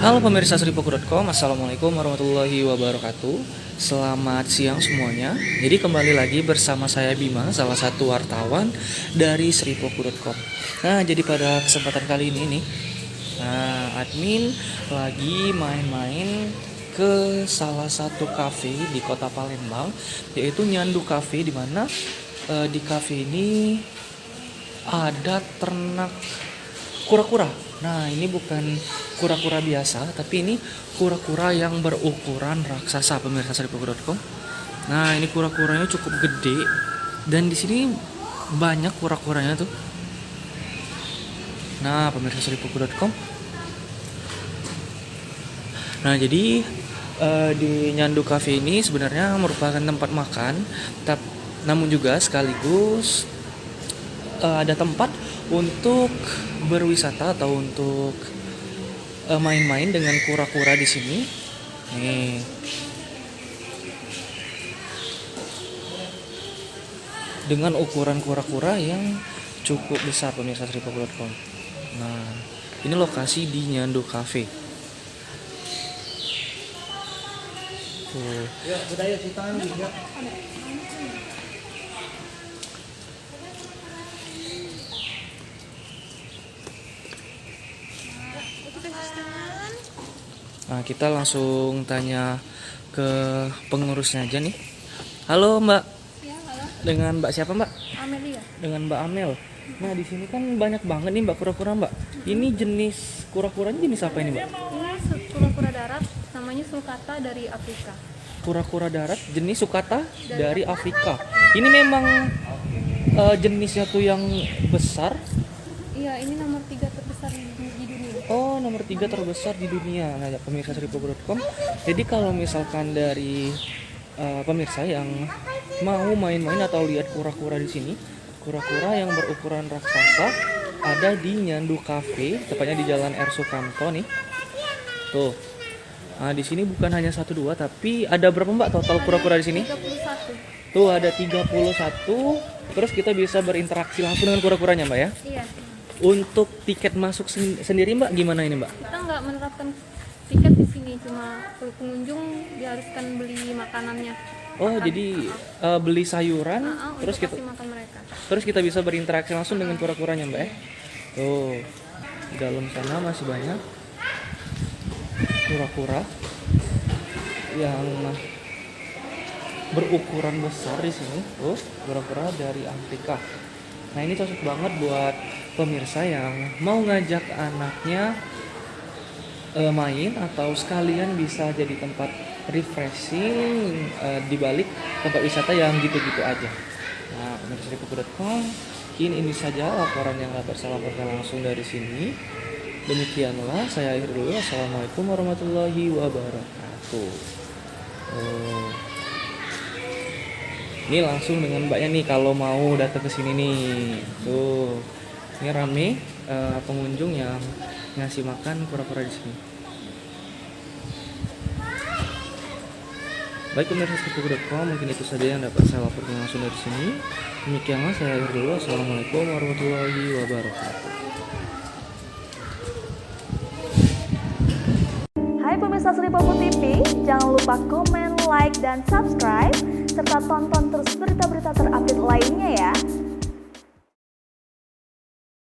Halo pemirsa seripoku.com, Assalamualaikum warahmatullahi wabarakatuh. Selamat siang semuanya. Jadi kembali lagi bersama saya Bima, salah satu wartawan dari seripoku.com. Nah, jadi pada kesempatan kali ini nih, admin lagi main-main ke salah satu kafe di kota Palembang, yaitu Nyandu Cafe, di mana di kafe ini ada ternak kura-kura. Nah, ini bukan kura-kura biasa, tapi ini kura-kura yang berukuran raksasa, pemirsa seripoku.com. Nah, ini kura-kuranya cukup gede dan di sini banyak kura-kuranya tuh. Nah, pemirsa seripoku.com. Nah, jadi di Nyandu Cafe ini sebenarnya merupakan tempat makan, namun juga sekaligus ada tempat untuk berwisata atau untuk main-main dengan kura-kura di sini. Nih. Dengan ukuran kura-kura yang cukup besar, pemirsa seripoku.com. Nah, ini lokasi di Nyandu Cafe. Tuh. Ya, budaya kita juga. Nah, kita langsung tanya ke pengurusnya aja nih. Halo Mbak. Ya, halo. Dengan Mbak siapa Mbak? Amelia. Dengan Mbak Amel. Nah, di sini kan banyak banget nih Mbak kura-kura Mbak. Ini jenis kura-kuranya jenis apa ini Mbak? Ini kura-kura darat, namanya sulcata dari Afrika. Kura-kura darat jenis sulcata dari Afrika. Ini memang jenisnya tuh yang besar. Iya, ini nomor 3 terbesar di dunia. Oh, nomor 3 terbesar di dunia. Nah, pemirsa seripoku.com. Jadi kalau misalkan dari pemirsa yang mau main-main atau lihat kura-kura di sini, kura-kura yang berukuran raksasa ada di Nyandu Cafe, tepatnya di Jalan R Sukamto nih. Tuh. Nah, di sini bukan hanya 1-2, tapi ada berapa Mbak total kura-kura di sini? 31. Tuh, ada 31. Terus kita bisa berinteraksi langsung dengan kura-kuranya Mbak ya. Iya. Untuk tiket masuk sendiri Mbak gimana ini Mbak? Kita nggak menerapkan tiket di sini, cuma pengunjung diharuskan beli makanannya. Oh, jadi beli sayuran, terus untuk kita kasih makan mereka. terus kita bisa berinteraksi langsung dengan kura-kuranya Mbak ya. Tuh, di dalam sana masih banyak kura-kura yang berukuran besar di sini. Tuh, kura-kura dari Afrika. Nah, ini cocok banget buat pemirsa yang mau ngajak anaknya main atau sekalian bisa jadi tempat refreshing di balik tempat wisata yang gitu-gitu aja. Nah, pemirsa seripoku.com, ini saja laporan yang dapat saya laporkan langsung dari sini. Demikianlah, saya akhir dulu. Assalamualaikum warahmatullahi wabarakatuh. Ini langsung dengan mbaknya nih kalau mau datang ke sini nih. Tuh. Ini rame pengunjung yang ngasih makan kura-kura di sini. Baik pemirsa seripoku.com, mungkin itu saja yang dapat saya laporkan langsung dari sini. Demikianlah, saya akhir dulu. Assalamualaikum warahmatullahi wabarakatuh. Hai pemirsa Seripoku TV, jangan lupa komen, like, dan subscribe, serta tonton terus berita-berita terupdate lainnya